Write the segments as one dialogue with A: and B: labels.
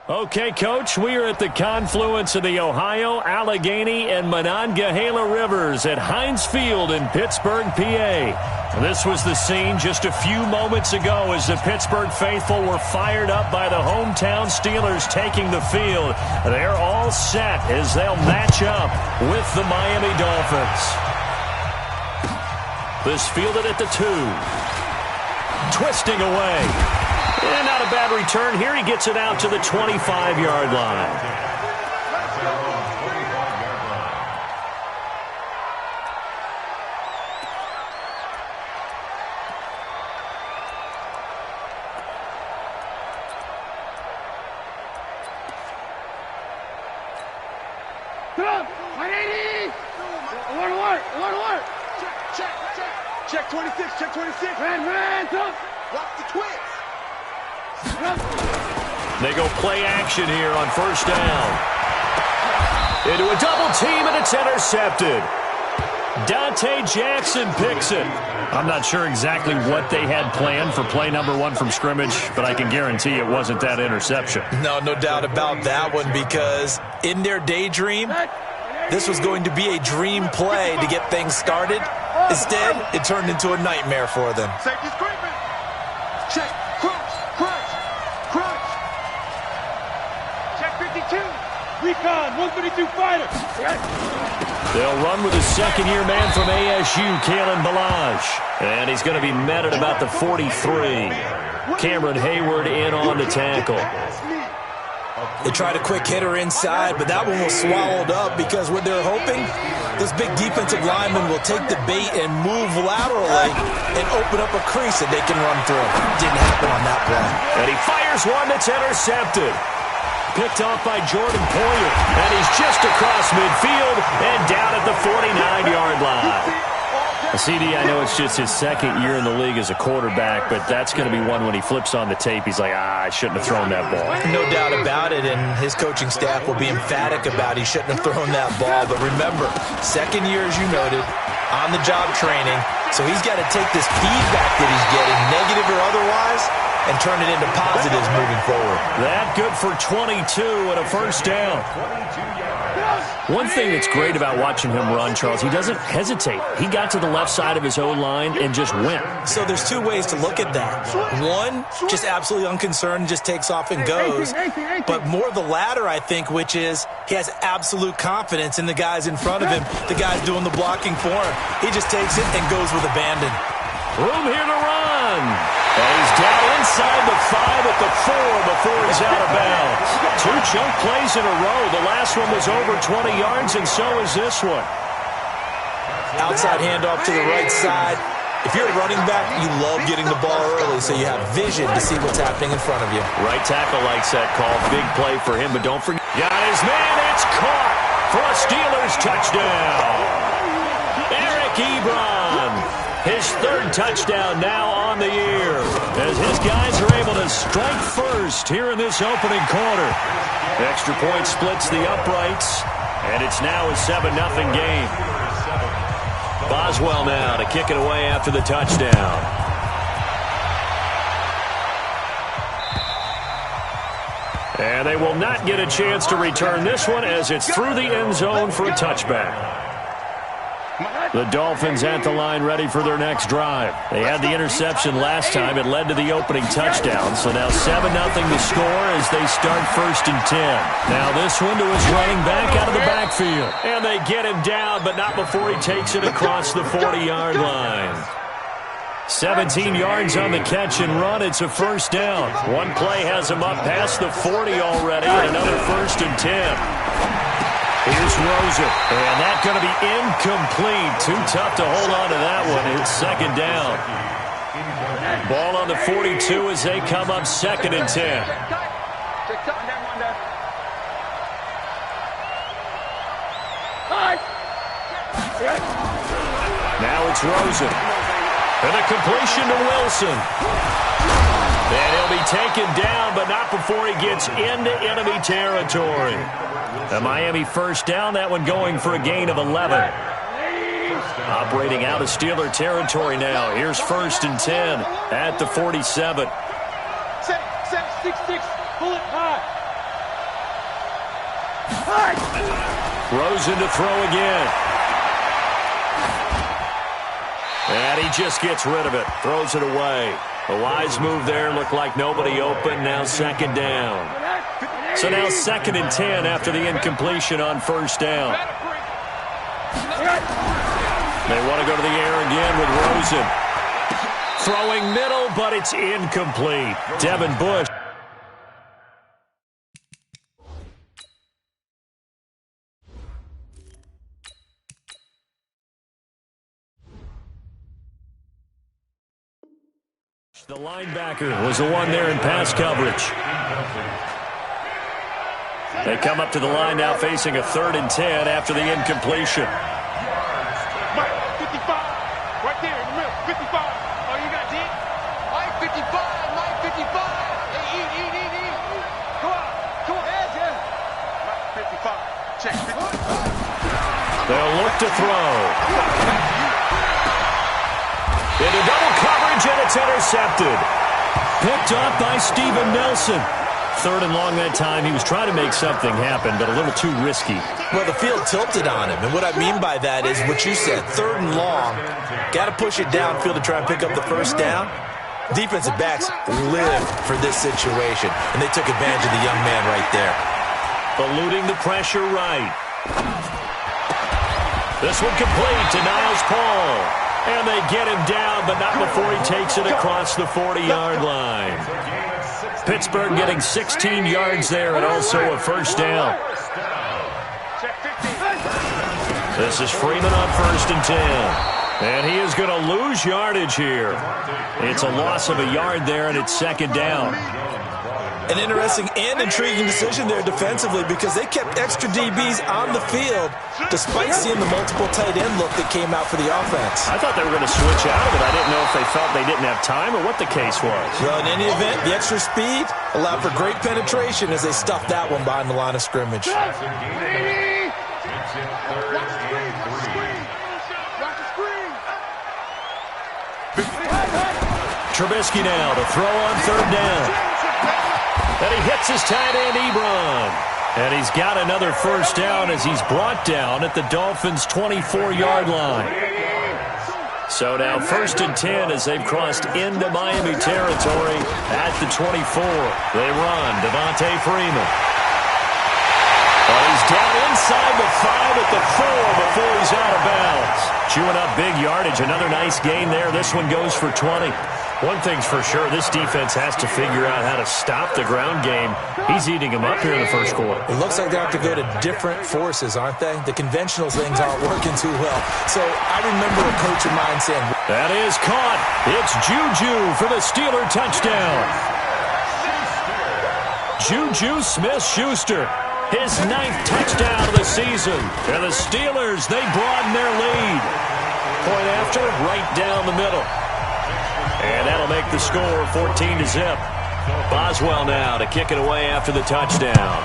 A: Okay, Coach, we are at the confluence of the Ohio, Allegheny, and Monongahela Rivers at Heinz Field in Pittsburgh, PA. This was the scene just a few moments ago as the Pittsburgh faithful were fired up by the hometown Steelers taking the field. They're all set as they'll match up with the Miami Dolphins. This fielded at the 2. Twisting away. And not a bad return here. He gets it out to the 25-yard line.
B: Check 26, check 26. Red, block the twins.
A: They go play action here on first down. Into a double team, and it's intercepted. Dante Jackson picks it. I'm not sure exactly what they had planned for play number 1 from scrimmage, but I can guarantee it wasn't that interception.
C: No doubt about that one, because in their daydream, this was going to be a dream play to get things started. Instead, it turned into a nightmare for them.
B: Safety scraping. Check. Crunch. Check 52. Recon, 152 fighter.
A: They'll run with his second-year man from ASU, Kalen Ballage. And he's going to be met at about the 43. Cameron Hayward in on the tackle.
C: They tried a quick hitter inside, but that one was swallowed up because what they're hoping, this big defensive lineman will take the bait and move laterally and open up a crease that they can run through. Didn't happen on that play.
A: And he fires one that's intercepted. Picked off by Jordan Poyer. And he's just across midfield and down at the 49-yard line. CD, I know it's just his second year in the league as a quarterback, but that's going to be one when he flips on the tape. He's like, I shouldn't have thrown that ball.
C: No doubt about it, and his coaching staff will be emphatic about he shouldn't have thrown that ball. But remember, second year, as you noted, on-the-job training, so he's got to take this feedback that he's getting, negative or otherwise, and turn it into positives moving forward.
A: That good for 22 and a first down. One thing that's great about watching him run, Charles, he doesn't hesitate. He got to the left side of his O-line and just went.
C: So there's two ways to look at that. One, just absolutely unconcerned, just takes off and goes. But more the latter, I think, which is he has absolute confidence in the guys in front of him, the guys doing the blocking for him. He just takes it and goes with abandon.
A: Room here to run. And he's down inside the 5 at the 4 before he's out of bounds. 2 chunk plays in a row. The last one was over 20 yards, and so is this one.
C: Outside handoff to the right side. If you're a running back, you love getting the ball early so you have vision to see what's happening in front of you.
A: Right tackle likes that call. Big play for him, but don't forget. Got his man. It's caught for a Steelers touchdown. Eric Ebron. His 3rd touchdown now on the year as his guys are able to strike first here in this opening quarter. Extra point splits the uprights, and it's now a 7-0 game. Boswell now to kick it away after the touchdown. And they will not get a chance to return this one as it's through the end zone for a touchback. The Dolphins at the line ready for their next drive. They had the interception last time. It led to the opening touchdown. So now 7-0 to score as they start 1st and 10. Now this one to his running back out of the backfield. And they get him down, but not before he takes it across the 40-yard line. 17 yards on the catch and run. It's a first down. One play has him up past the 40 already, and another 1st and 10. Here's Rosen, and that's going to be incomplete. Too tough to hold on to that one. It's 2nd down. Ball on the 42 as they come up 2nd and 10. Now it's Rosen. And a completion to Wilson. And he'll be taken down, but not before he gets into enemy territory. A Miami first down, that one going for a gain of 11. Operating out of Steeler territory now. Here's 1st and 10 at the 47.
B: Set, 6-6, pull it high.
A: Rosen to throw again. And he just gets rid of it. Throws it away. A wise move there. Looked like nobody open. Now second down. So now 2nd and 10 after the incompletion on first down. They want to go to the air again with Rosen. Throwing middle, but it's incomplete. Devin Bush. The linebacker was the one there in pass coverage. They come up to the line now facing a 3rd and 10 after the incompletion.
B: 55, right there in the middle, 55. Oh, you got deep? Mike 55, Mike 55. Hey, eat. Come on. Mike 55, check.
A: They'll look to throw. Into double coverage, and it's intercepted. Picked off by Steven Nelson. 3rd and long that time. He was trying to make something happen, but a little too risky.
C: Well, the field tilted on him, and what I mean by that is what you said, 3rd and long. Got to push it downfield to try and pick up the first down. Defensive backs live for this situation, and they took advantage of the young man right there.
A: Eluding the pressure right. This one complete to Niles Paul. And they get him down, but not before he takes it across the 40-yard line. Pittsburgh getting 16 yards there and also a first down. This is Freeman on 1st and 10. And he is going to lose yardage here. It's a loss of a yard there, and it's 2nd down.
C: An interesting and intriguing decision there defensively because they kept extra DBs on the field despite seeing the multiple tight end look that came out for the offense.
A: I thought they were going to switch out of it. I didn't know if they felt they didn't have time or what the case was.
C: Well, in any event, the extra speed allowed for great penetration as they stuffed that one behind the line of scrimmage.
A: Trubisky now to throw on 3rd down. And he hits his tight end, Ebron. And he's got another first down as he's brought down at the Dolphins' 24-yard line. So now 1st and 10 as they've crossed into Miami territory at the 24. They run. Devontae Freeman. He's down inside the 5 at the 4 before he's out of bounds. Chewing up big yardage. Another nice gain there. This one goes for 20. One thing's for sure, this defense has to figure out how to stop the ground game. He's eating them up here in the first quarter.
C: It looks like they have to go to different forces, aren't they? The conventional things aren't working too well. So I remember a coach of mine saying...
A: That is caught. It's Juju for the Steeler touchdown. Juju Smith-Schuster, his 9th touchdown of the season. And the Steelers, they broaden their lead. Point after, right down the middle. And that'll make the score 14-0. Boswell now to kick it away after the touchdown.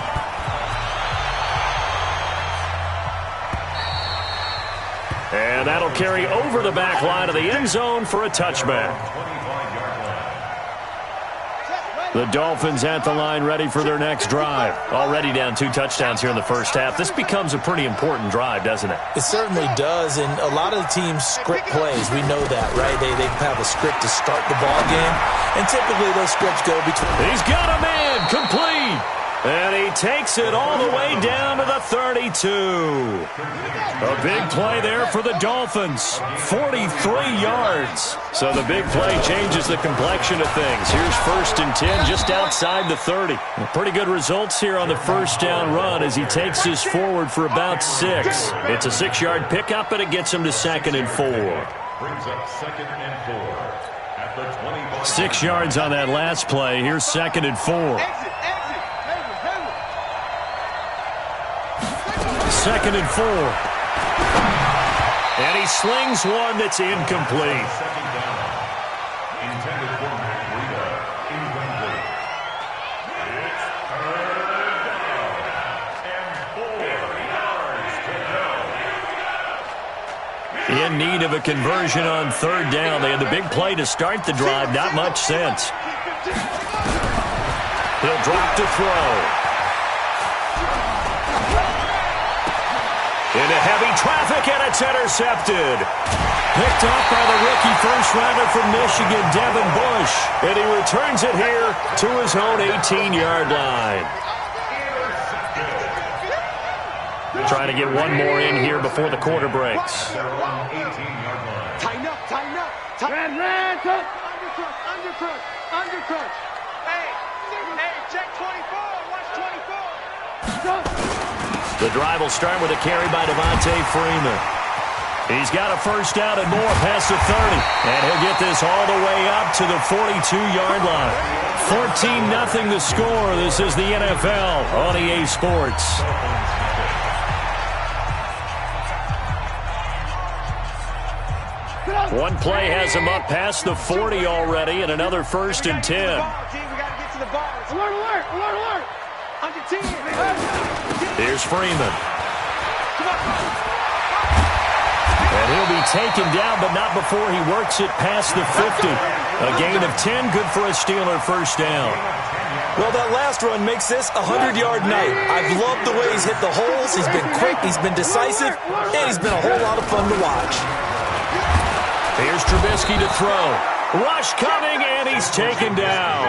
A: And that'll carry over the back line of the end zone for a touchback. The Dolphins at the line ready for their next drive. Already down 2 touchdowns here in the first half. This becomes a pretty important drive, doesn't it?
C: It certainly does, and a lot of the teams script plays. We know that, right? They have a script to start the ball game, and typically those scripts go between...
A: He's got a man, complete! And he takes it all the way down to the 32. A big play there for the Dolphins. 43 yards. So the big play changes the complexion of things. Here's 1st and 10 just outside the 30. Pretty good results here on the first down run as he takes this forward for about 6. It's a 6-yard pickup, and it gets him to 2nd and 4.
D: Brings up 2nd and 4 at the 25.
A: 6 yards on that last play. Here's 2nd and 4. 2nd and 4. And he slings one that's incomplete.
D: Second down. Intended for Matt Breida. Incomplete. It's 3rd down. And 4 yards to go.
A: In need of a conversion on 3rd down. They had the big play to start the drive. Not much sense. He'll drop to throw. heavy traffic, and it's intercepted. Picked off by the rookie first-rounder from Michigan, Devin Bush. And he returns it here to his own 18-yard line. Trying to get one more in here before the quarter breaks.
B: Tighten up, tighten up. Undercrush. Hey, check 24. Watch 24.
A: The drive will start with a carry by Devontae Freeman. He's got a first down and more past the 30. And he'll get this all the way up to the 42-yard line. 14-0 the score. This is the NFL on EA Sports. One play has him up past the 40 already, and another 1st and 10.
B: We got to get to the ball. Alert. Under 10.
A: Here's Freeman. And he'll be taken down, but not before he works it past the 50. A gain of 10, good for a Steeler first down.
C: Well, that last run makes this a 100-yard night. I've loved the way he's hit the holes. He's been quick, he's been decisive, and he's been a whole lot of fun to watch.
A: Here's Trubisky to throw. Rush coming, and he's taken down.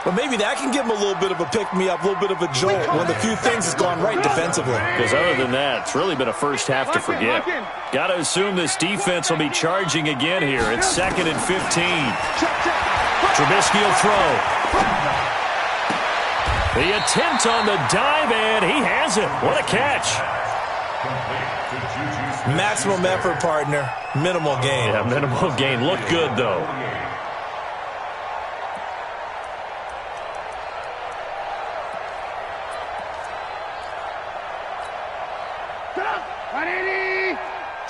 C: But maybe that can give him a little bit of a pick-me-up, a little bit of a jolt when the few things has gone right defensively.
A: Because other than that, it's really been a first half to forget. Got to assume this defense will be charging again here. It's 2nd and 15. Trubisky will throw. The attempt on the dive, and he has it. What a catch.
C: Maximum effort, partner. Minimal gain.
A: Yeah, minimal gain. Looked good, though.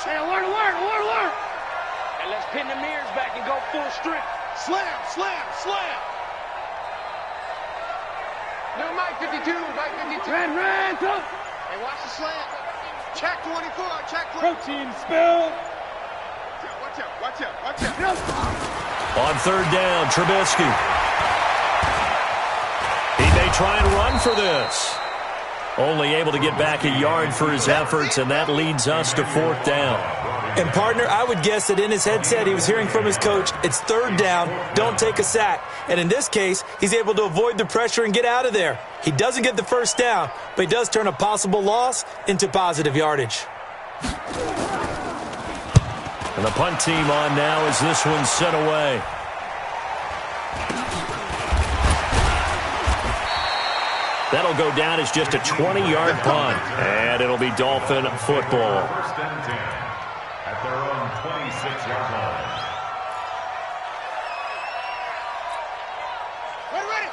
B: Hey, alert. And let's pin the mirrors back and go full strength. Slam. No, Mike 52. Ran. Hey, watch the slam. Check 24. Protein spill. Watch out.
A: On 3rd down, Trubisky. He may try and run for this. Only able to get back a yard for his efforts, and that leads us to 4th down.
C: And, partner, I would guess that in his headset he was hearing from his coach, it's 3rd down, don't take a sack. And in this case, he's able to avoid the pressure and get out of there. He doesn't get the first down, but he does turn a possible loss into positive yardage.
A: And the punt team on now as this one's set away. That'll go down as just a 20-yard punt, and it'll be Dolphin football.
D: 1st and 10 at their own 26-yard line.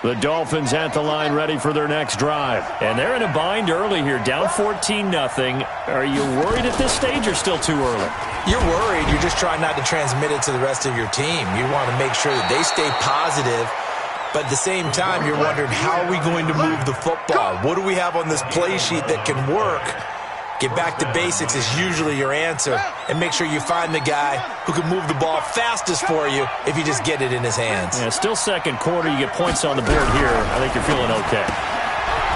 A: The Dolphins at the line ready for their next drive. And they're in a bind early here, down 14-0. Are you worried at this stage or still too early?
C: You're worried. You're just trying not to transmit it to the rest of your team. You want to make sure that they stay positive. But at the same time, you're wondering, how are we going to move the football? What do we have on this play sheet that can work? Get back to basics is usually your answer. And make sure you find the guy who can move the ball fastest for you if you just get it in his hands.
A: Yeah, still 2nd quarter. You get points on the board here. I think you're feeling okay.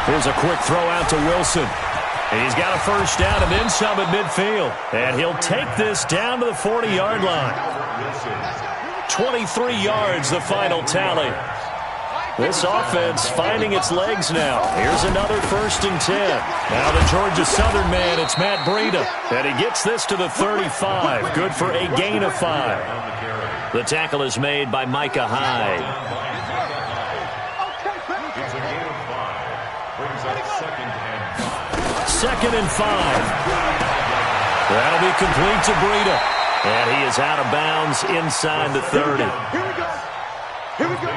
A: Here's a quick throw out to Wilson. He's got a first down and then some at midfield. And he'll take this down to the 40-yard line. 23 yards, the final tally. This offense finding its legs now. Here's another 1st and 10. Now the Georgia Southern man, it's Matt Breida. And he gets this to the 35. Good for a gain of 5. The tackle is made by Micah Hyde.
D: It's a gain of 5. Brings up 2nd and 5.
A: 2nd and 5. That'll be complete to Breida. And he is out of bounds inside the 30.
B: Here we go.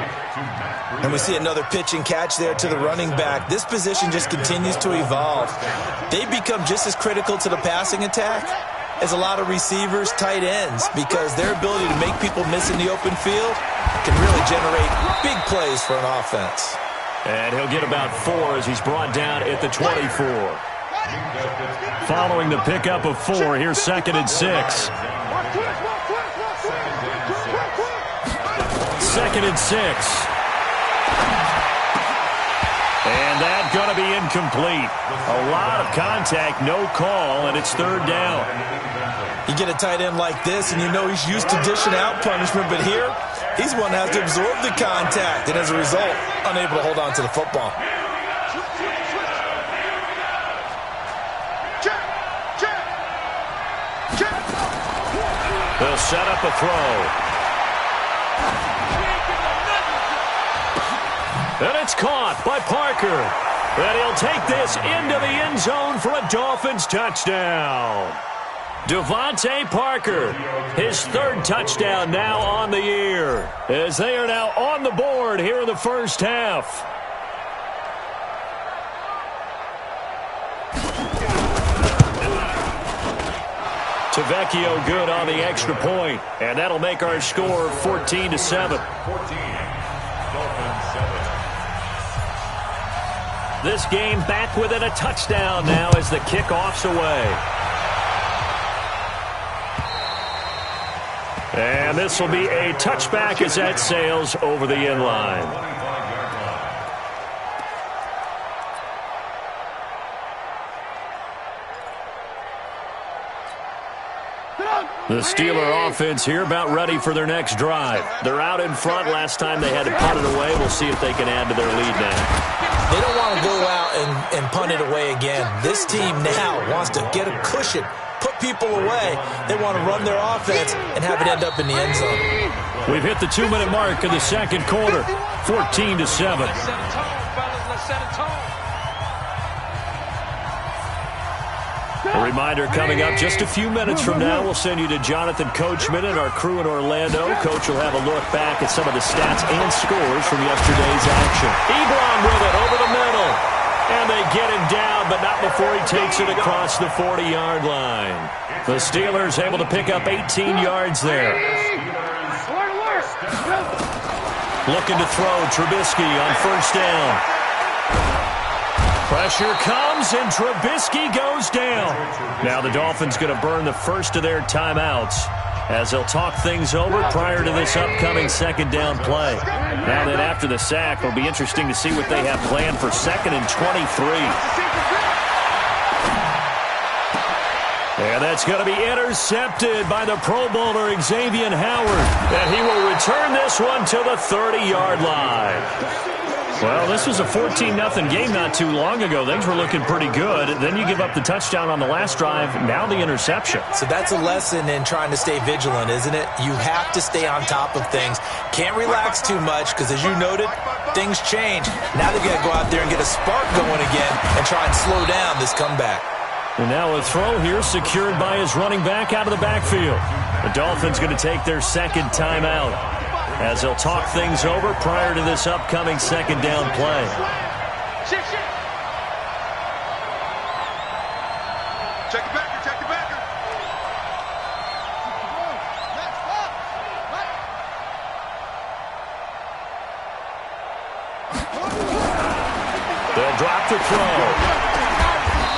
C: And we see another pitch and catch there to the running back. This position just continues to evolve. They become just as critical to the passing attack as a lot of receivers, tight ends, because their ability to make people miss in the open field can really generate big plays for an offense.
A: And he'll get about 4 as he's brought down at the 24. Following the pickup of 4, here's 2nd and 6. 2nd and 6. And that going to be incomplete. A lot of contact, no call, and it's third down.
C: You get a tight end like this, and you know he's used to dishing out punishment, but here, he's one that has to absorb the contact, and as a result, unable to hold on to the football.
A: They'll set up a throw. And it's caught by Parker. And he'll take this into the end zone for a Dolphins touchdown. Devontae Parker, his third touchdown now on the year, as they are now on the board here in the first half. Tavecchio good on the extra point, and that'll make our score 14-7. This game back within a touchdown now as the kickoff's away. And this will be a touchback as that sails over the end line. The Steeler offense here about ready for their next drive. They're out in front. Last time they had to punt it away. We'll see if they can add to their lead now.
C: They don't want to go out and punt it away again. This team now wants to get a cushion, put people away. They want to run their offense and have it end up in the end zone.
A: We've hit the 2-minute mark in the second quarter, 14-7. A reminder coming up just a few minutes from now, we'll send you to Jonathan Coachman and our crew in Orlando. Coach will have a look back at some of the stats and scores from yesterday's action. Ebron with it over the middle. And they get him down, but not before he takes it across the 40-yard line. The Steelers able to pick up 18 yards there. Looking to throw Trubisky on first down. Pressure comes, and Trubisky goes down. Now the Dolphins going to burn the first of their timeouts as they'll talk things over prior to this upcoming second down play. Now then after the sack, it'll be interesting to see what they have planned for 2nd and 23. And that's going to be intercepted by the Pro Bowler Xavier Howard. And he will return this one to the 30-yard line. Well, this was a 14-0 game not too long ago. Things were looking pretty good. Then you give up the touchdown on the last drive. Now the interception.
C: So that's a lesson in trying to stay vigilant, isn't it? You have to stay on top of things. Can't relax too much because, as you noted, things change. Now they've got to go out there and get a spark going again and try and slow down this comeback.
A: And now a throw here secured by his running back out of the backfield. The Dolphins going to take their second timeout as they'll talk things over prior to this upcoming second down play.
B: Check the backer, check the backer.
A: They'll drop the throw.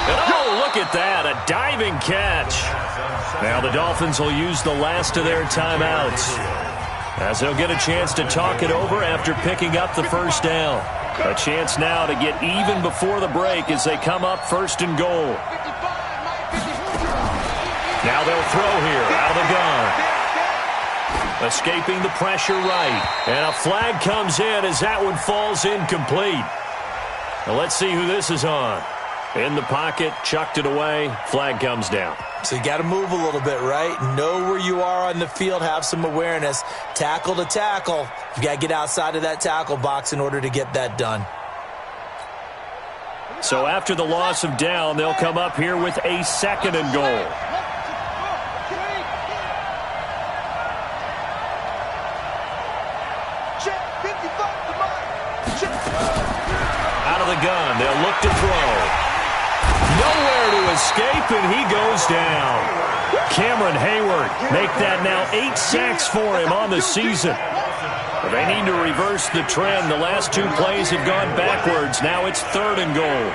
A: And oh, look at that, a diving catch. Now the Dolphins will use the last of their timeouts as they'll get a chance to talk it over after picking up the first down. A chance now to get even before the break as they come up 1st and goal. Now they'll throw here out of the gun. Escaping the pressure right. And a flag comes in as that one falls incomplete. Now let's see who this is on. In the pocket, chucked it away, flag comes down.
C: So you got to move a little bit, right? Know where you are on the field, have some awareness. Tackle to tackle. You got to get outside of that tackle box in order to get that done.
A: So after the loss of down, they'll come up here with a 2nd and goal. Out of the gun, they'll look to throw. Nowhere to escape, and he goes down. Cameron Hayward make that now 8 sacks for him on the season. But they need to reverse the trend. The last 2 plays have gone backwards. Now it's 3rd and goal.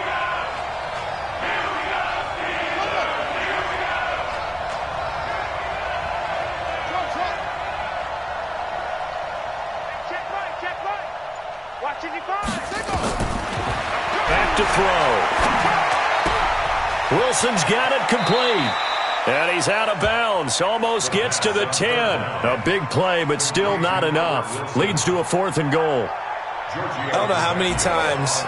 A: Back to throw. Wilson's got it complete. And he's out of bounds. Almost gets to the 10. A big play, but still not enough. Leads to a 4th and goal.
C: I don't know how many times,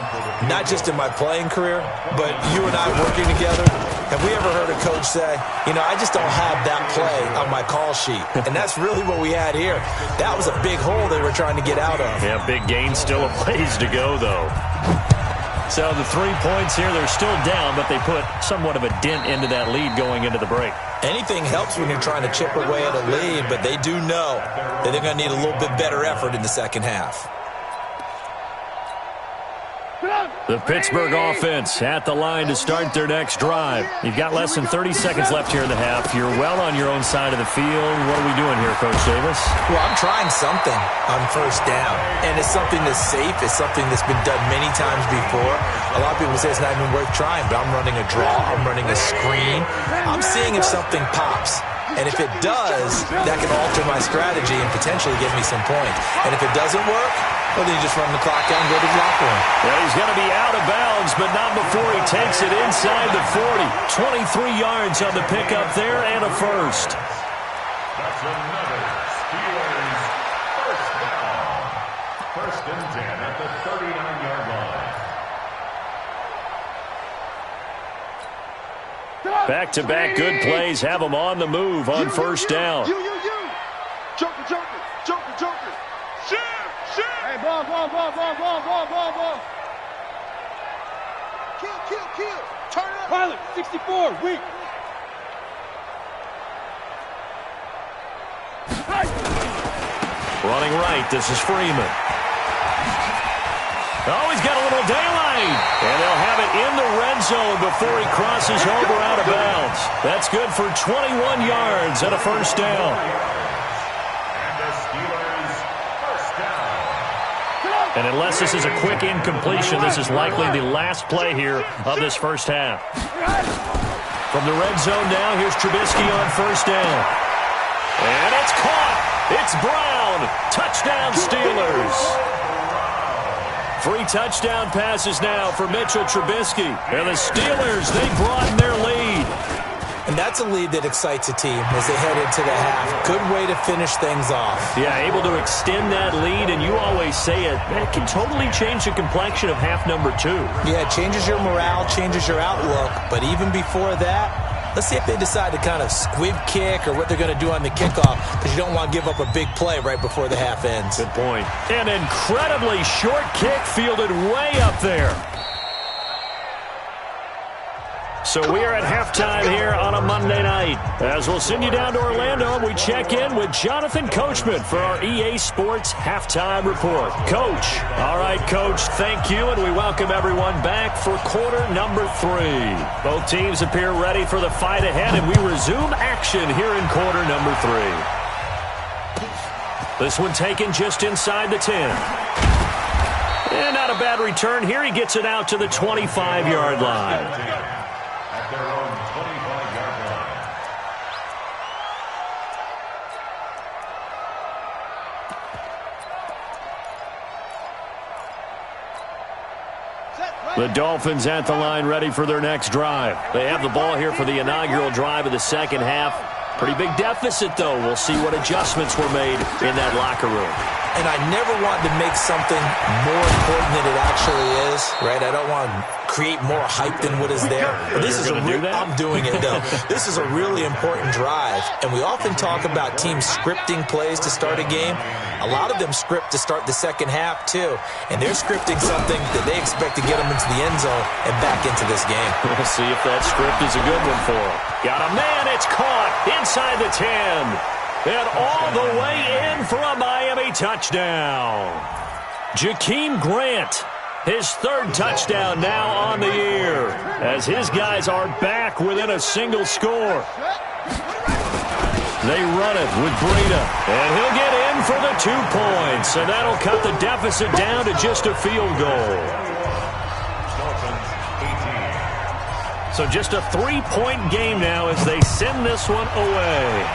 C: not just in my playing career, but you and I working together, have we ever heard a coach say, I just don't have that play on my call sheet. And that's really what we had here. That was a big hole they were trying to get out of.
A: Yeah, big gain, still a ways to go, though. So the 3 points here, they're still down, but they put somewhat of a dent into that lead going into the break.
C: Anything helps when you're trying to chip away at a lead, but they do know that they're going to need a little bit better effort in the second half.
A: The Pittsburgh offense at the line to start their next drive. You've got less than 30 seconds left here in the half. You're well on your own side of the field. What are we doing here, Coach Davis?
C: Well, I'm trying something on first down, and it's something that's safe. It's something that's been done many times before. A lot of people say it's not even worth trying, but I'm running a draw. I'm running a screen. I'm seeing if something pops. And if it does, that can alter my strategy and potentially get me some points. And if it doesn't work, well, then you just run the clock down and go to the locker room.
A: Well, he's going to be out of bounds, but not before he takes it inside the 40. 23 yards on the pickup there and a first.
D: That's another Steelers first down. 1st and 10 at the 39-yard line.
A: Back-to-back good plays have them on the move on first down.
B: You. Joker. Shit. Hey, ball. Kill. Turn up. Pilot, 64, weak.
A: Running right, this is Freeman. Oh, he's got a little daylight. And they'll have it in the red zone before he crosses over out of bounds. That's good for 21 yards and a first down.
D: And the Steelers first down.
A: And unless this is a quick incompletion, this is likely the last play here of this first half. From the red zone now, here's Trubisky on first down. And it's caught. It's Brown. Touchdown, Steelers. 3 touchdown passes now for Mitchell Trubisky. And the Steelers, they broaden their lead.
C: And that's a lead that excites a team as they head into the half. Good way to finish things off.
A: Yeah, able to extend that lead, and you always say it can totally change the complexion of half number 2.
C: Yeah, it changes your morale, changes your outlook. But even before that, let's see if they decide to kind of squib kick or what they're going to do on the kickoff, because you don't want to give up a big play right before the half ends.
A: Good point. An incredibly short kick fielded way up there. So we are at halftime here on a Monday night. As we'll send you down to Orlando, we check in with Jonathan Coachman for our EA Sports Halftime Report. Coach. All right, Coach, thank you, and we welcome everyone back for quarter number 3. Both teams appear ready for the fight ahead, and we resume action here in quarter number 3. This one taken just inside the 10. And not a bad return here. He gets it out to the 25-yard line.
D: Their own 25-yard line.
A: The Dolphins at the line ready for their next drive. They have the ball here for the inaugural drive of the second half. Pretty big deficit, though. We'll see what adjustments were made in that locker room.
C: And I never want to make something more important than it actually is, right? I don't want to create more hype than what is there. But this is I'm doing it, though. This is a really important drive. And we often talk about teams scripting plays to start a game. A lot of them script to start the second half, too. And they're scripting something that they expect to get them into the end zone and back into this game.
A: We'll see if that script is a good one for them. Got a man. It's caught inside the 10. And all the way in for a Miami touchdown. Jakeem Grant, his 3rd touchdown now on the year, as his guys are back within a single score. They run it with Breida, and he'll get in for the 2 points, and that'll cut the deficit down to just a field goal. So just a 3-point game now as they send this one away.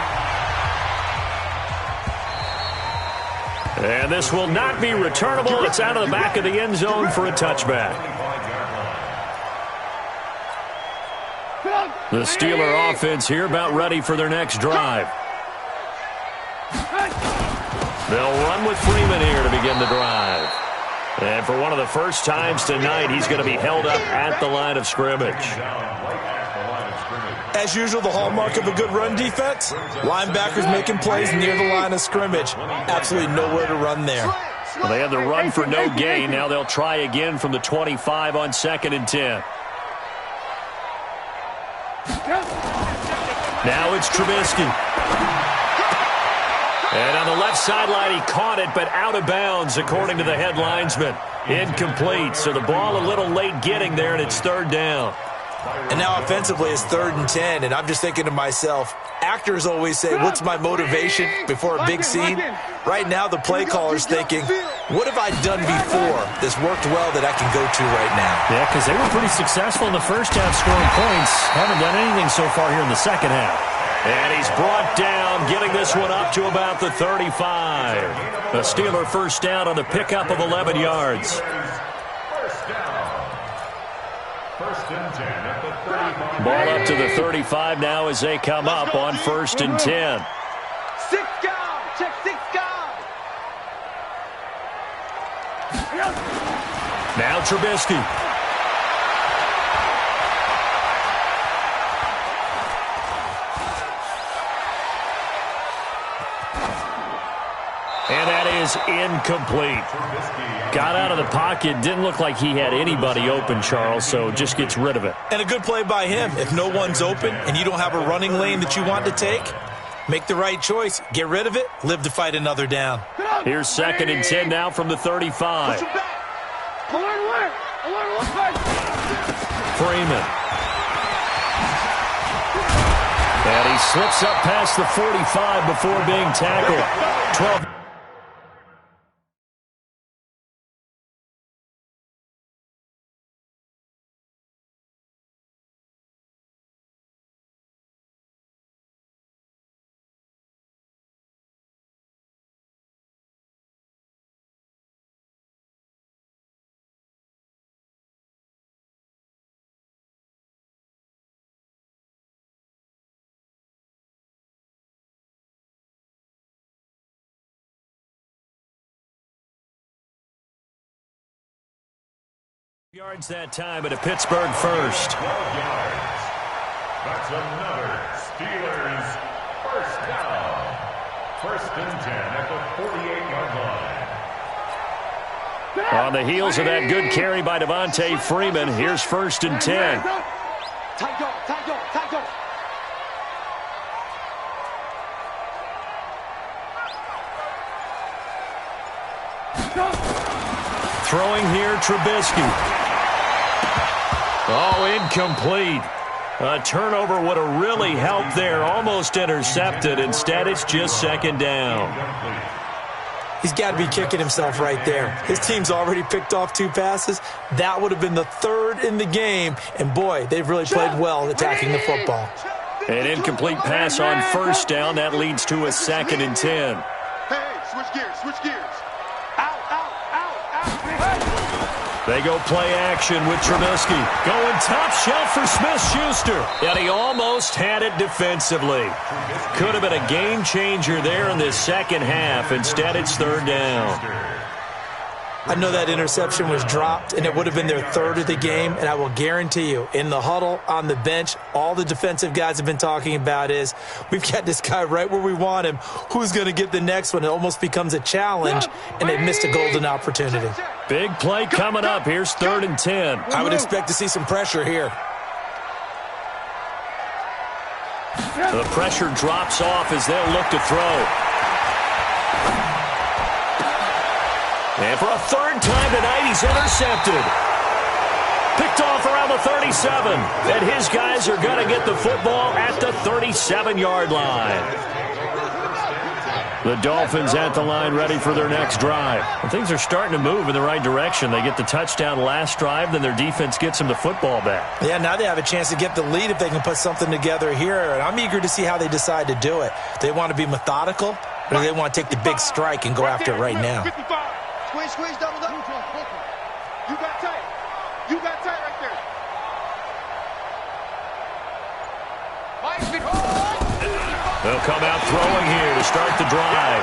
A: And this will not be returnable. It's out of the back of the end zone for a touchback. The Steeler offense here about ready for their next drive. They'll run with Freeman here to begin the drive. And for one of the first times tonight, he's going to be held up at the line of scrimmage.
C: As usual, the hallmark of a good run defense, linebackers making plays near the line of scrimmage. Absolutely nowhere to run there.
A: Well, they had the run for no gain. Now they'll try again from the 25 on 2nd and 10. Now it's Trubisky. And on the left sideline, he caught it, but out of bounds, according to the head linesman. Incomplete, so the ball a little late getting there, and it's 3rd down.
C: And now offensively it's 3rd and 10, and I'm just thinking to myself, actors always say, what's my motivation before a big scene? Right now the play caller's thinking, what have I done before that's worked well that I can go to right now?
A: Yeah, because they were pretty successful in the first half scoring points. Haven't done anything so far here in the second half. And he's brought down, getting this one up to about the 35. The Steeler first down on the pickup of 11 yards.
D: First and 10 at the 35.
A: Ball up to the 35 now as they come up on 1st and 10.
B: 6 gone. Check 6 gone.
A: Now Trubisky. And that is incomplete. Got out of the pocket. Didn't look like he had anybody open, Charles, so just gets rid of it.
C: And a good play by him. If no one's open and you don't have a running lane that you want to take, make the right choice. Get rid of it. Live to fight another down.
A: Here's 2nd and 10 now from the 35. Freeman. And he slips up past the 45 before being tackled. 12. Yards that time, but a Pittsburgh first.
D: 12 yards. That's another Steelers first down. 1st and 10 at the 48-yard line.
A: On the heels of that good carry by Devontae Freeman, here's 1st and 10. Throwing here, Trubisky. Oh, incomplete. A turnover would have really helped there. Almost intercepted. Instead, it's just 2nd down.
C: He's got to be kicking himself right there. His team's already picked off 2 passes. That would have been the 3rd in the game. And, boy, they've really played well attacking the football.
A: An incomplete pass on 1st down. That leads to a 2nd and 10.
B: Hey, switch gears, switch gears. Out.
A: They go play action with Trubisky. Going top shelf for Smith-Schuster. And he almost had it defensively. Could have been a game changer there in this second half. Instead, it's 3rd down.
C: I know that interception was dropped, and it would have been their 3rd of the game, and I will guarantee you, in the huddle, on the bench, all the defensive guys have been talking about is, we've got this guy right where we want him. Who's going to get the next one? It almost becomes a challenge, and they missed a golden opportunity.
A: Big play coming up. Here's 3rd and 10.
C: I would expect to see some pressure here.
A: The pressure drops off as they'll look to throw. And for a 3rd time tonight, he's intercepted. Picked off around the 37. And his guys are going to get the football at the 37-yard line. The Dolphins at the line ready for their next drive. And things are starting to move in the right direction. They get the touchdown last drive, then their defense gets them the football back.
C: Yeah, now they have a chance to get the lead if they can put something together here. And I'm eager to see how they decide to do it. They want to be methodical, or do they want to take the big strike and go after it right now?
B: Squeeze, double up. You got tight right there.
A: They'll come out throwing here to start the drive.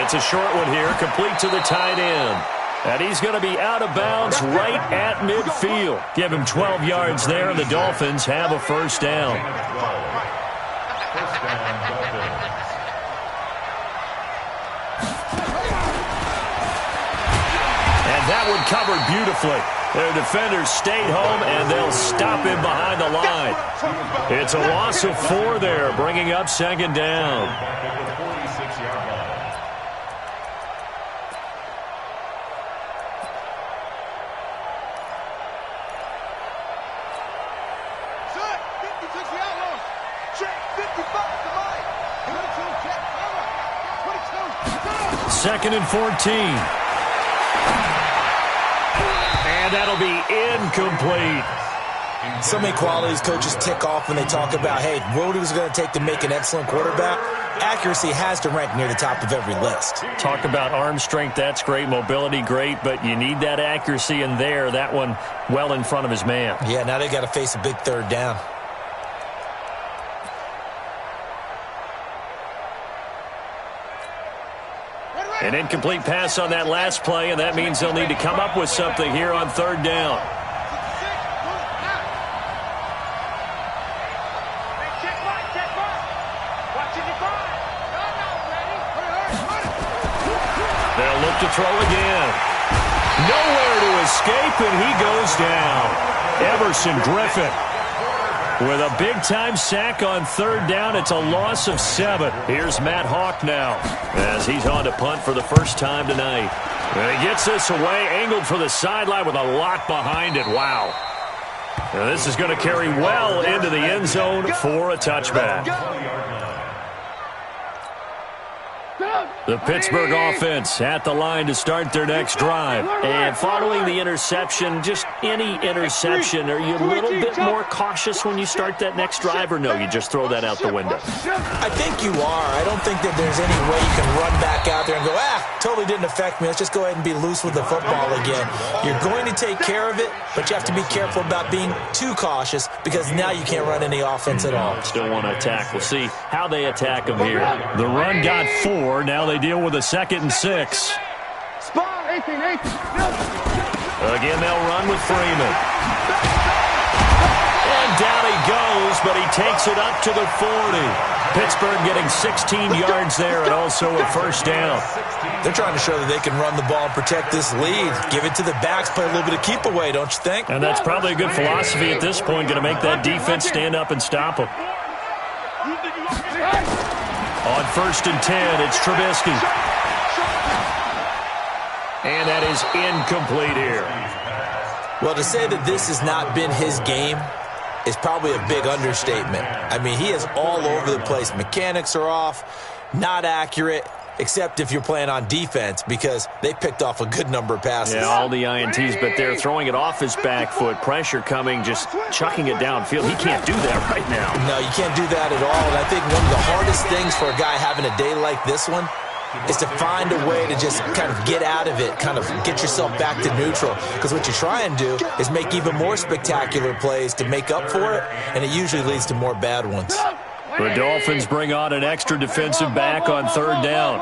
A: It's a short one here, complete to the tight end. And he's going to be out of bounds right at midfield. Give him 12 yards there, and the Dolphins have a first down.
D: First down, Dolphins.
A: And that one covered beautifully. Their defenders stayed home, and they'll stop him behind the line. It's a loss of 4 there, bringing up second down.
D: Back at the 46-yard line.
B: Set. 56 the outlaws. Check. 55 to Mike. 22 check. 22.
A: Second and 14. And that'll be incomplete.
C: So many qualities coaches tick off when they talk about, hey, what is it going to take to make an excellent quarterback? Accuracy has to rank near the top of every list.
A: Talk about arm strength, that's great. Mobility, great. But you need that accuracy in there. That one well in front of his man.
C: Yeah, now they got to face a big third down.
A: An incomplete pass on that last play, and that means they'll need to come up with something here on third down. They'll look to throw again. Nowhere to escape, and he goes down. Everson Griffin with a big-time sack on third down. It's a loss of 7. Here's Matt Hawk now as he's on to punt for the first time tonight. And he gets this away, angled for the sideline with a lot behind it. Wow. Now this is going to carry well into the end zone for a touchback. The Pittsburgh offense at the line to start their next drive. And following the interception, just any interception, are you a little bit more cautious when you start that next drive, or no, you just throw that out the window?
C: I think you are. I don't think that there's any way you can run back out there and go, totally didn't affect me. Let's just go ahead and be loose with the football again. You're going to take care of it, but you have to be careful about being too cautious because now you can't run any offense at all.
A: Still want to attack. We'll see how they attack him here. The run got 4. Now they deal with a 2nd and 6. Again, they'll run with Freeman. And down he goes, but he takes it up to the 40. Pittsburgh getting 16 yards there and also a first down.
C: They're trying to show that they can run the ball and protect this lead. Give it to the backs, play a little bit of keep away, don't you think?
A: And that's probably a good philosophy at this point, going to make that defense stand up and stop them. On 1st and 10, it's Trubisky. And that is incomplete here.
C: Well, to say that this has not been his game is probably a big understatement. I mean, he is all over the place. Mechanics are off, not accurate, except if you're playing on defense because they picked off a good number of passes.
A: Yeah, all the INTs, but they're throwing it off his back foot. Pressure coming, just chucking it downfield. He can't do that right now.
C: No, you can't do that at all. And I think one of the hardest things for a guy having a day like this one is to find a way to just kind of get out of it, kind of get yourself back to neutral. Because what you try and do is make even more spectacular plays to make up for it, and it usually leads to more bad ones.
A: The Dolphins bring on an extra defensive back on third down.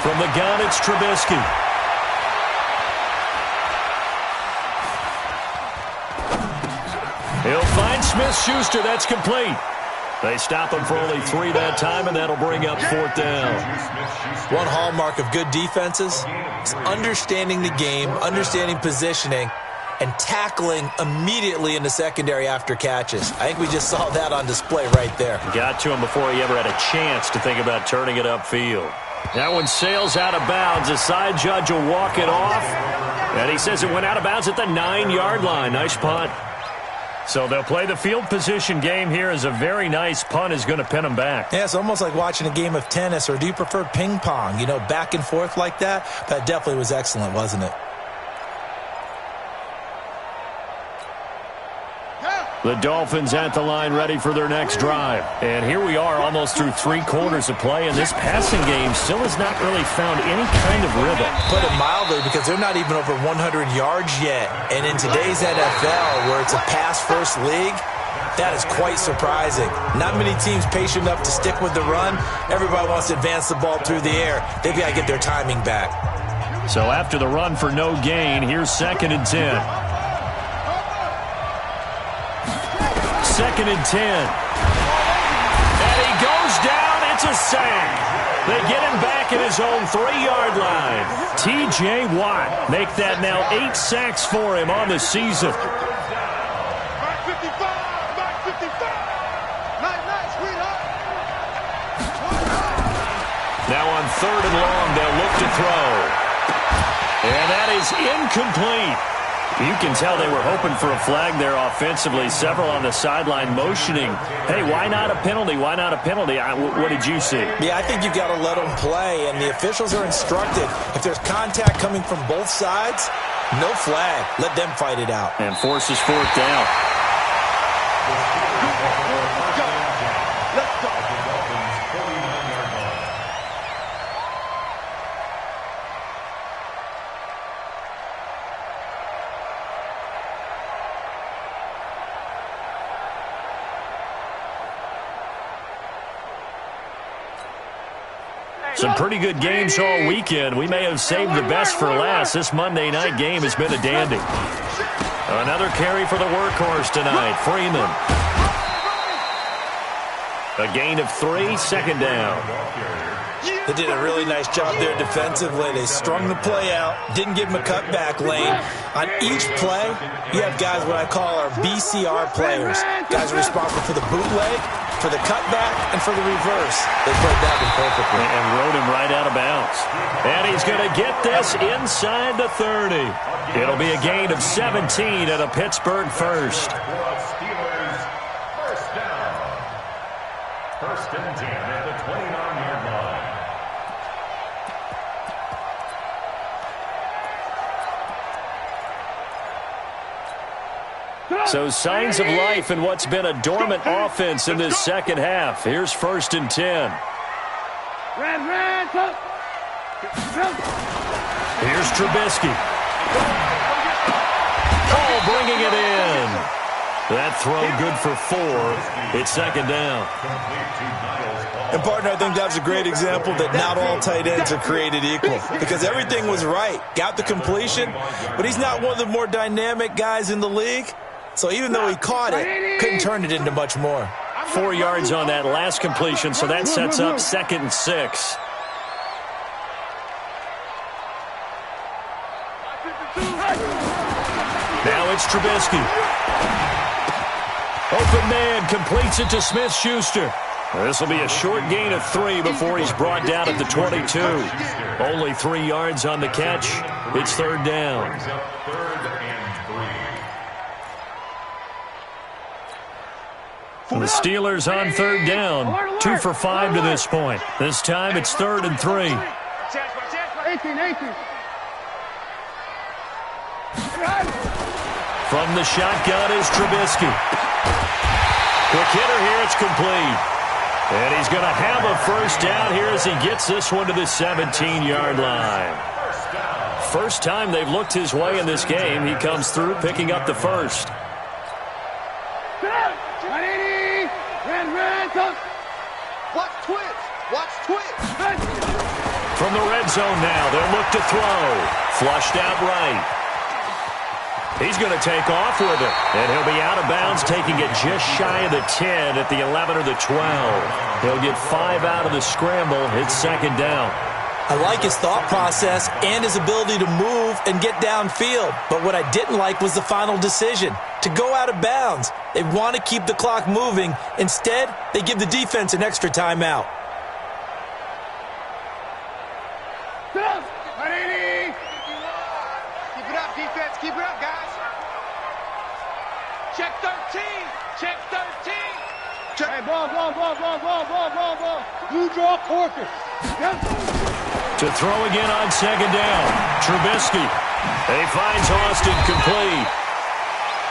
A: From the gun, it's Trubisky. He'll find Smith-Schuster. That's complete. They stop him for only 3 that time, and that'll bring up 4th down.
C: One hallmark of good defenses is understanding the game, understanding positioning, and tackling immediately in the secondary after catches. I think we just saw that on display right there.
A: Got to him before he ever had a chance to think about turning it upfield. That one sails out of bounds. The side judge will walk it off. And he says it went out of bounds at the 9-yard line. Nice punt. So they'll play the field position game here as a very nice punt is going to pin them back.
C: Yeah, it's almost like watching a game of tennis, or do you prefer ping pong? You know, back and forth like that? That definitely was excellent, wasn't it?
A: The Dolphins at the line ready for their next drive. And here we are almost through 3 quarters of play, and this passing game still has not really found any kind of rhythm.
C: Put it mildly, because they're not even over 100 yards yet. And in today's NFL, where it's a pass-first league, That is quite surprising. Not many teams patient enough to stick with the run. Everybody wants to advance the ball through the air. They've got to get their timing back.
A: So after the run for no gain, here's 2nd and 10. 2nd and 10. And he goes down. It's a sack. They get him back at his own 3-yard line. T.J. Watt make that now 8 sacks for him on the season.
B: Mark 55, Mark 55. Night, sweetheart.
A: Now on 3rd and long, they'll look to throw. And that is incomplete. You can tell they were hoping for a flag there offensively. Several on the sideline motioning. Hey, why not a penalty? Why not a penalty? What did you see?
C: Yeah, I think you've got to let them play, and the officials are instructed. If there's contact coming from both sides, no flag. Let them fight it out.
A: And forces 4th down.
B: Let's go.
A: Some pretty good games all weekend. We may have saved the best for last. This Monday night game has been a dandy. Another carry for the workhorse tonight, Freeman. A gain of 3, 2nd down.
C: They did a really nice job there defensively. They strung the play out, didn't give him a cutback lane. On each play, you have guys what I call our BCR players. Guys are responsible for the bootleg, for the cutback, and for the reverse. They played that one perfectly.
A: And rode him right out of bounds. And he's going to get this inside the 30. It'll be a gain of 17 at a Pittsburgh first.
D: Steelers, first down. 1st and 10 at the 29-yard line.
A: So signs of life in what's been a dormant offense in this second half. Here's 1st and 10. Here's Trubisky. Oh, bringing it in. That throw good for 4. It's 2nd down.
C: And, partner, I think that was a great example that not all tight ends are created equal because everything was right. Got the completion, but he's not one of the more dynamic guys in the league. So even though he caught it, couldn't turn it into much more.
A: 4 yards on that last completion, so that sets up 2nd and 6. Now it's Trubisky. Open man completes it to Smith-Schuster. This will be a short gain of 3 before he's brought down at the 22. Only 3 yards on the catch. It's 3rd down. The Steelers on 3rd down. 2 for 5 to this point. This time it's 3rd and 3.
B: 18.
A: From the shotgun is Trubisky. Quick hitter here, it's complete. And he's going to have a first down here as he gets this one to the 17-yard line. First time they've looked his way in this game. He comes through picking up the first.
B: Watch twitch.
A: From the red zone now, they'll look to throw. Flushed out right. He's going to take off with it, and he'll be out of bounds, taking it just shy of the 10 at the 11 or the 12. He'll get 5 out of the scramble. It's 2nd down.
C: I like his thought process and his ability to move and get downfield. But what I didn't like was the final decision, to go out of bounds. They want to keep the clock moving. Instead, they give the defense an extra timeout.
B: Keep it up, defense. Keep it up, guys. Check 13. Check 13. Check. Hey, ball. You draw Corker.
A: To throw again on 2nd down. Trubisky. He finds Austin complete.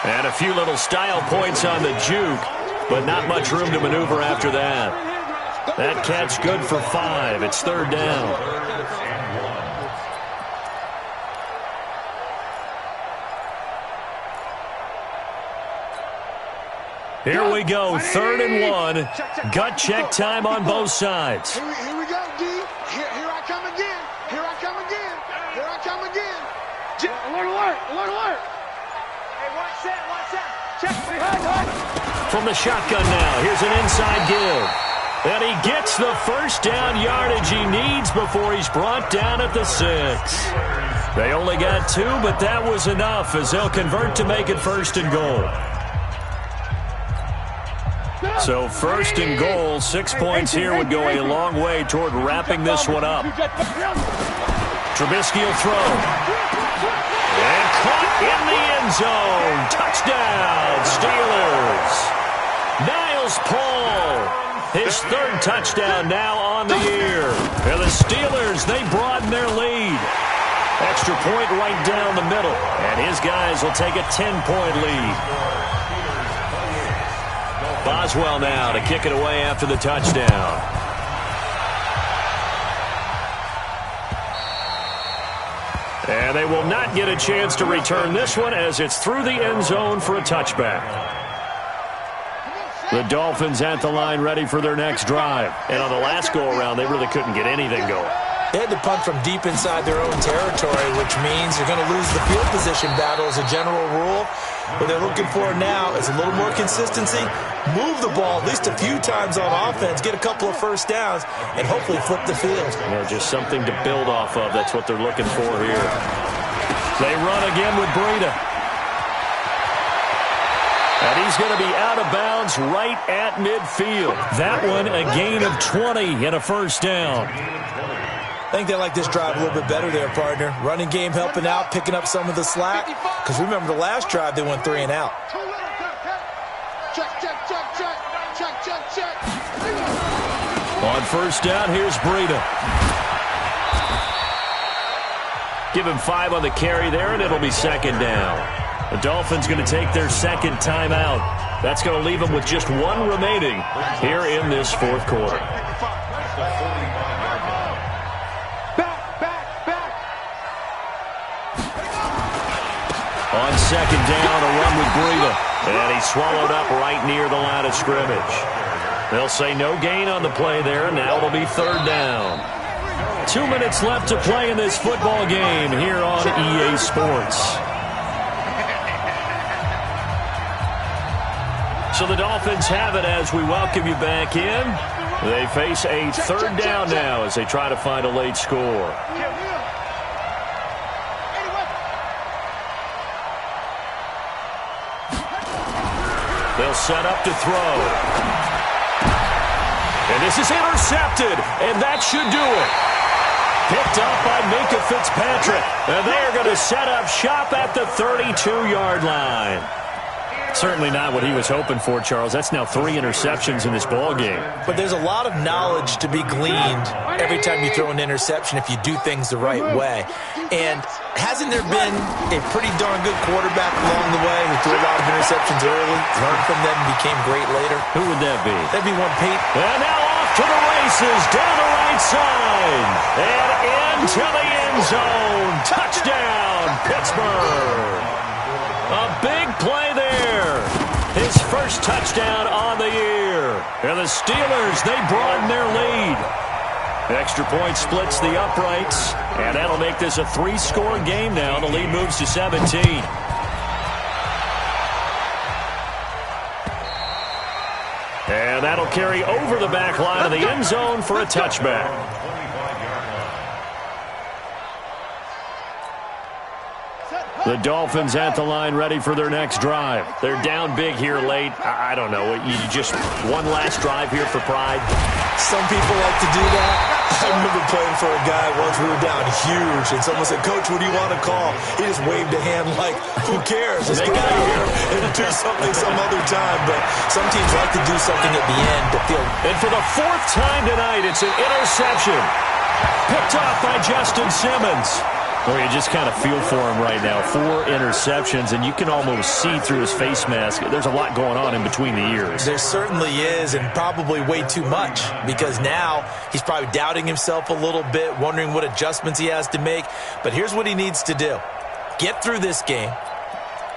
A: And a few little style points on the juke, but not much room to maneuver after that. That catch good for 5. It's 3rd down. Here we go, 3rd and 1. Gut check time on both sides.
B: Here we go, D. Here I come again. Here I come again. Here I come again. Alert, alert, alert, alert. Hey, watch that. Check.
A: From the shotgun now, here's an inside give. And he gets the first down yardage he needs before he's brought down at the 6. They only got 2, but that was enough as they'll convert to make it 1st and goal. So 1st and goal, 6 points here would go a long way toward wrapping this one up. Trubisky will throw. And caught in the end zone. Touchdown, Steelers. Niles Paul. His 3rd touchdown now on the year. And the Steelers, they broaden their lead. Extra point right down the middle. And his guys will take a 10-point lead. Boswell now to kick it away after the touchdown. And they will not get a chance to return this one as it's through the end zone for a touchback. The Dolphins at the line ready for their next drive. And on the last go-around, they really couldn't get anything going.
C: They had to punt from deep inside their own territory, which means they're going to lose the field position battle as a general rule. What they're looking for now is a little more consistency, move the ball at least a few times on offense, get a couple of first downs, and hopefully flip the field.
A: Yeah, just something to build off of. That's what they're looking for here. They run again with Breida. And he's going to be out of bounds right at midfield. That one a gain of 20 and a first down.
C: I think they like this drive a little bit better there, partner. Running game helping out, picking up some of the slack. Because remember the last drive, they went 3 and out.
B: Check.
A: On first down, here's Breida. Give him 5 on the carry there, and it'll be 2nd down. The Dolphins going to take their 2nd timeout. That's going to leave them with just 1 remaining here in this 4th quarter. On 2nd down, a run with Breida. And he's swallowed up right near the line of scrimmage. They'll say no gain on the play there. Now it'll be 3rd down. 2 minutes left to play in this football game here on EA Sports. So the Dolphins have it as we welcome you back in. They face a 3rd down now as they try to find a late score. They'll set up to throw. And this is intercepted, and that should do it. Picked up by Minkah Fitzpatrick. And they are going to set up shop at the 32-yard line. Certainly not what he was hoping for, Charles. That's now 3 interceptions in this ball game.
C: But there's a lot of knowledge to be gleaned every time you throw an interception if you do things the right way. And hasn't there been a pretty darn good quarterback along the way who threw a lot of interceptions early, learned from them, and became great later?
A: Who would that be?
C: That'd be one Peyton.
A: And now off to the races, down the right side, and into the end zone. Touchdown, Pittsburgh. A big play there. His first touchdown on the year. And the Steelers, they broaden their lead. Extra point splits the uprights. And that'll make this a 3-score game now. The lead moves to 17. And that'll carry over the back line of the end zone for a touchback. The Dolphins at the line ready for their next drive. They're down big here late. I don't know. You just one last drive here for pride?
C: Some people like to do that. I remember playing for a guy once. We were down huge, and someone said, "Coach, what do you want to call?" He just waved a hand like, who cares? Let's go out here and do something some other time. But some teams like to do something at the end to feel.
A: And for the 4th time tonight, it's an interception. Picked off by Justin Simmons. Well, you just kind of feel for him right now. 4 interceptions, and you can almost see through his face mask. There's a lot going on in between the ears.
C: There certainly is, and probably way too much, because now he's probably doubting himself a little bit, wondering what adjustments he has to make. But here's what he needs to do. Get through this game.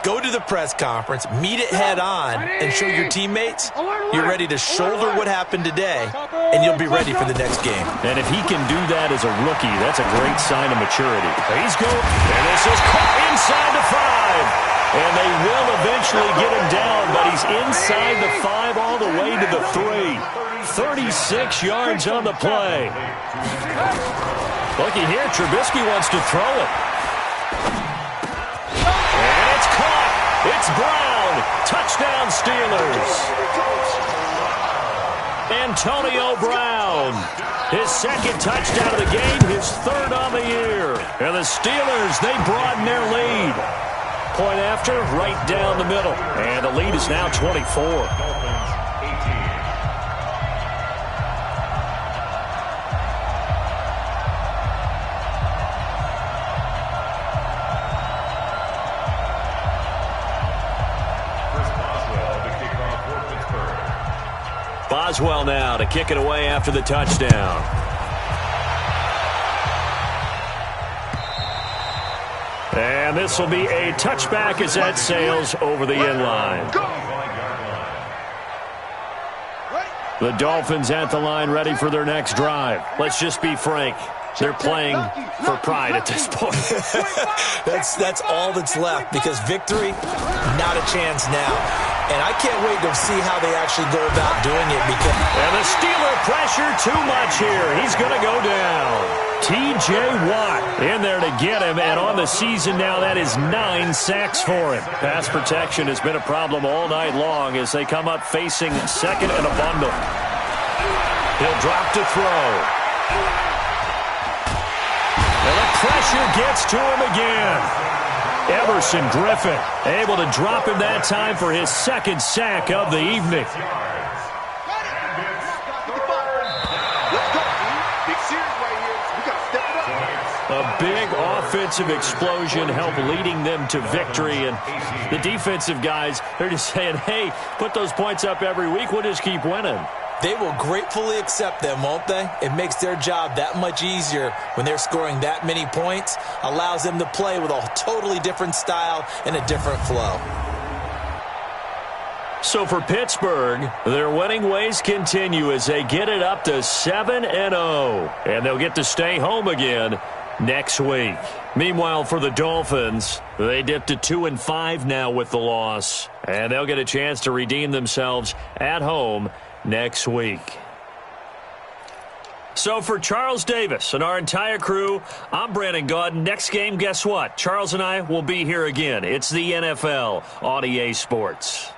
C: Go to the press conference, meet it head on, and show your teammates you're ready to shoulder what happened today, and you'll be ready for the next game.
A: And if he can do that as a rookie, that's a great sign of maturity. He's going, and this is caught inside the 5. And they will eventually get him down, but he's inside the 5 all the way to the 3. 36 yards on the play. Looky here, Trubisky wants to throw it. And it's caught. It's Brown. Touchdown Steelers. Antonio Brown. His second touchdown of the game, his third on the year. And the Steelers, they broaden their lead. Point after, right down the middle. And the lead is now 24. Boswell now to kick it away after the touchdown. And this will be a touchback as that sails over the end line. The Dolphins at the line ready for their next drive. Let's just be frank. They're playing for pride at this point.
C: That's all that's left, because victory, not a chance now. And I can't wait to see how they actually go about doing it.
A: And the Steeler pressure too much here. He's going to go down. T.J. Watt in there to get him, and on the season now, that is 9 sacks for him. Pass protection has been a problem all night long as they come up facing second and a bundle. He'll drop to throw. And the pressure gets to him again. Everson Griffin able to drop him that time for his second sack of the evening. A big offensive explosion helped leading them to victory. And the defensive guys, they're just saying, hey, put those points up every week. We'll just keep winning.
C: They will gratefully accept them, won't they? It makes their job that much easier when they're scoring that many points. Allows them to play with a totally different style and a different flow.
A: So for Pittsburgh, their winning ways continue as they get it up to 7-0. And they'll get to stay home again next week. Meanwhile, for the Dolphins, they dipped to 2-5 now with the loss. And they'll get a chance to redeem themselves at home next week. So for Charles Davis and our entire crew, I'm Brandon Gaudin. Next game, guess what? Charles and I will be here again. It's the NFL on EA Sports.